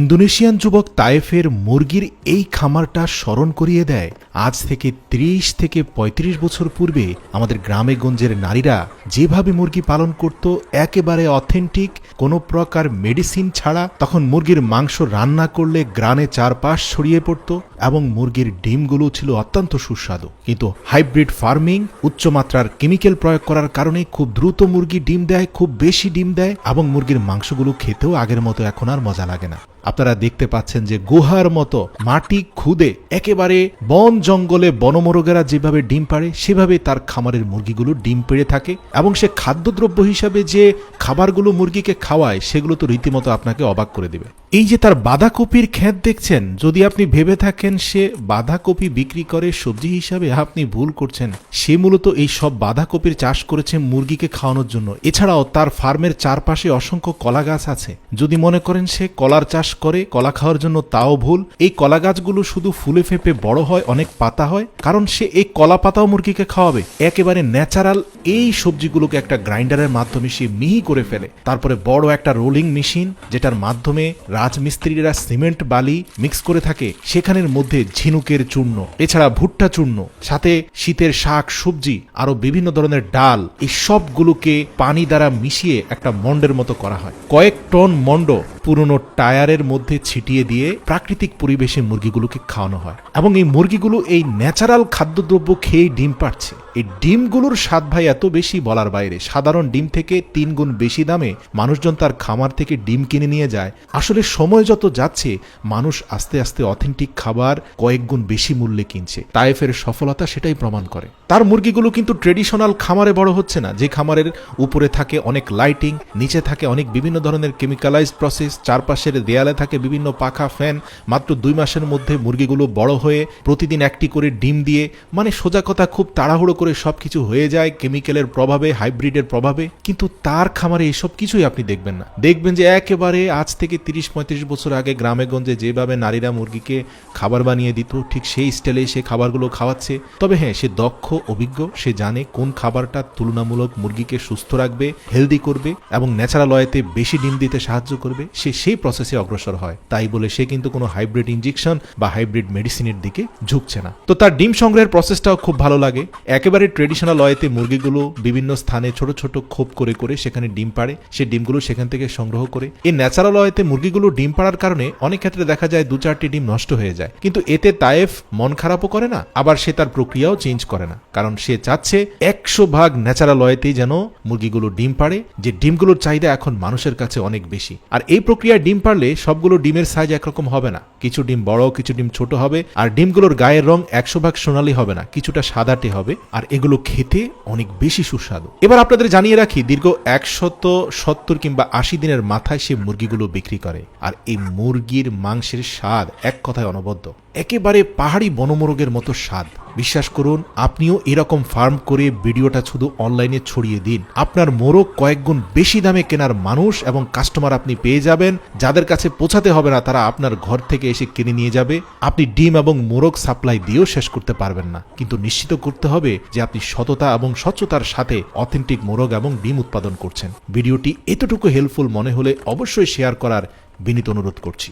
Indonesian যুবক তায়েফের মুরগির এই খামারটা স্মরণ করিয়ে দেয় আজ থেকে ৩০ থেকে ৩৫ বছর পূর্বে আমাদের গ্রামে গঞ্জের নারীরা যেভাবে মুরগি পালন করত, একেবারে অথেন্টিক, কোনো প্রকার মেডিসিন ছাড়া। তখন মুরগির মাংস রান্না করলে গ্রানে চারপাশ ছড়িয়ে পড়ত এবং মুরগির ডিমগুলো ছিল অত্যন্ত সুস্বাদু। কিন্তু হাইব্রিড ফার্মিং, উচ্চমাত্রার কেমিক্যাল প্রয়োগ করার কারণে খুব দ্রুত মুরগি ডিম দেয়, খুব বেশি ডিম দেয় এবং মুরগির মাংসগুলো খেতেও আগের মতো এখন আর মজা লাগে না। আপনারা দেখতে পাচ্ছেন যে গুহার মতো মাটি খুদে একেবারে বন জঙ্গলে বনমোরগেরা যেভাবে ডিম পাড়ে সেভাবে তার খামারের মুরগিগুলো ডিম পেড়ে থাকে এবং সে খাদ্যদ্রব্য হিসাবে যে খাবারগুলো মুরগিকে খাওয়ায় সেগুলো তো রীতিমতো আপনাকে অবাক করে দিবে। এই যে তার বাঁধাকপির ক্ষেত দেখছেন, যদি আপনি ভেবে থাকেন সে বাঁধাকপি বিক্রি করে সবজি হিসাবে, আপনি ভুল করছেন। সে মূলত এই সব বাঁধাকপির চাষ করেছে মুরগিকে খাওয়ানোর জন্য। এছাড়াও তার ফার্মের চারপাশে অসংখ্য কলা গাছ আছে। যদি মনে করেন সে কলার চাষ করে কলা খাওয়ার জন্য, তাও ভুল। এই কলা গাছগুলো শুধু ফুলে ফেপে বড় হয়, অনেক পাতা হয়, কারণ সে এই কলা পাতাও মুরগিকে খাওয়াবে। একেবারে ন্যাচারাল এই সবজিগুলোকে একটা গ্রাইন্ডারের মাধ্যমে সে মিহি করে ফেলে। তারপরে বড় একটা রোলিং মেশিন, যেটার মাধ্যমে রাজমিস্ত্রিরা সিমেন্ট বালি মিক্স করে থাকে, সেখানের মধ্যে ঝিনুকের চূর্ণ, এছাড়া ভুট্টা চূর্ণ, সাথে শীতের শাক সবজি, আরো বিভিন্ন ধরনের ডাল, এই সবগুলোকে পানি দ্বারা মিশিয়ে একটা মন্ডের মতো করা হয়। কয়েক টন মন্ড পুরনো টায়ারের মধ্যে ছিটিয়ে দিয়ে প্রাকৃতিক পরিবেশে মুরগিগুলোকে খাওয়ানো হয় এবং এই মুরগিগুলো এই ন্যাচারাল খাদ্যদ্রব্য খেয়ে ডিম পাড়ছে। এই ডিমগুলোর স্বাদ ভাই এত বেশি বলার বাইরে। সাধারণ ডিম থেকে ৩ গুণ বেশি দামে মানুষজন তার খামার থেকে ডিম কিনে নিয়ে যায়। আসলে সময় যত যাচ্ছে মানুষ আস্তে আস্তে অথেন্টিক খাবার কয়েক গুণ বেশি মূল্যে কিনছে। তায়েফের সফলতা সেটাই প্রমাণ করে। তার মুরগিগুলো কিন্তু ট্রেডিশনাল খামারে বড় হচ্ছে না, যে খামারের উপরে থাকে অনেক লাইটিং, নিচে থাকে অনেক বিভিন্ন ধরনের কেমিক্যালাইজড প্রসেস, চারপাশের দেয়ালে থাকে বিভিন্ন পাখা ফ্যান। মাত্র ২ মাসের মধ্যে মুরগিগুলো বড় হয়ে প্রতিদিন একটি করে ডিম দিয়ে, মানে সোজা কথা খুব তাড়াহুড়ো করে সবকিছু হয়ে যায় কেমিক্যালের প্রভাবে, হাইব্রিডের প্রভাবে। কিন্তু তার খামারে এসব কিছুই আপনি দেখবেন না। দেখবেন যে একেবারে আজ থেকে ৩০-৩৫ বছর আগে গ্রামে গঞ্জে যেভাবে নারীরা মুরগিকে খাবার বানিয়ে দিত, ঠিক সেই স্টাইলে সে খাবারগুলো খাওয়াচ্ছে। তবে হ্যাঁ, সে দক্ষ, অভিজ্ঞ, সে জানে কোন খাবারটা তুলনামূলক মুরগিকে সুস্থ রাখবে, হেলদি করবে এবং ন্যাচারাল ওয়েতে বেশি ডিম দিতে সাহায্য করবে। সে সেই প্রসেসে অগ্রসর হয়। তাই বলে সে কিন্তু কোনো হাইব্রিড ইনজেকশন বা হাইব্রিড মেডিসিনের দিকে ঝুঁকছে না। তো তার ডিম সংগ্রহের প্রসেসটাও খুব ভালো লাগে। একেবারে ট্রেডিশনাল ওয়েতে মুরগিগুলো বিভিন্ন স্থানে ছোট ছোট খোপ করে করে সেখানে ডিম পাড়ে, সে ডিমগুলো সেখান থেকে সংগ্রহ করে। এই ন্যাচারাল ওয়েতে মুরগিগুলো ডিম পাড়ার কারণে অনেক ক্ষেত্রে দেখা যায় ২-৪টি ডিম নষ্ট হয়ে যায়। কিন্তু এতে তায়েফ মন খারাপও করে না, আবার সে তার প্রক্রিয়াও চেঞ্জ করে না, কারণ সে চাচ্ছে ১০০% ন্যাচারাল ওয়েতেই যেন মুরগিগুলো ডিম পাড়ে, যে ডিমগুলোর চাহিদা এখন মানুষের কাছে অনেক বেশি। আর এই প্রক্রিয়ায় ডিম পারলে সবগুলো ডিমের সাইজ একরকম হবে না, কিছু ডিম বড়, কিছু ডিম ছোট হবে। আর ডিমগুলোর গায়ের রং ১০০% সোনালী হবে না, কিছুটা সাদাটে হবে। আর এগুলো খেতে অনেক বেশি সুস্বাদু। এবার আপনাদের জানিয়ে রাখি, দীর্ঘ ১৭০ কিংবা ৮০ দিনের মাথায় সে মুরগিগুলো বিক্রি করে। আর এই মুরগির মাংসের স্বাদ এক কথায় অনবদ্য, একেবারে পাহাড়ি বনমোরগের মতো স্বাদ। বিশ্বাস করুন, আপনিও এরকম ফার্ম করে ভিডিওটা শুধু অনলাইনে ছড়িয়ে দিন, আপনার মোরগ কয়েক গুণ বেশি দামে কেনার মানুষ এবং কাস্টমার আপনি পেয়ে যাবেন। যাদের কাছে পৌঁছাতে হবে না, তারা আপনার ঘর থেকে এসে কিনে নিয়ে যাবে। আপনি ডিম এবং মোরগ সাপ্লাই দিয়েও শেষ করতে পারবেন না, কিন্তু নিশ্চিত করতে হবে যে আপনি সততা এবং স্বচ্ছতার সাথে অথেন্টিক মোরগ এবং ডিম উৎপাদন করছেন। ভিডিওটি এতটুকু হেল্পফুল মনে হলে অবশ্যই শেয়ার করার বিনীত অনুরোধ করছি।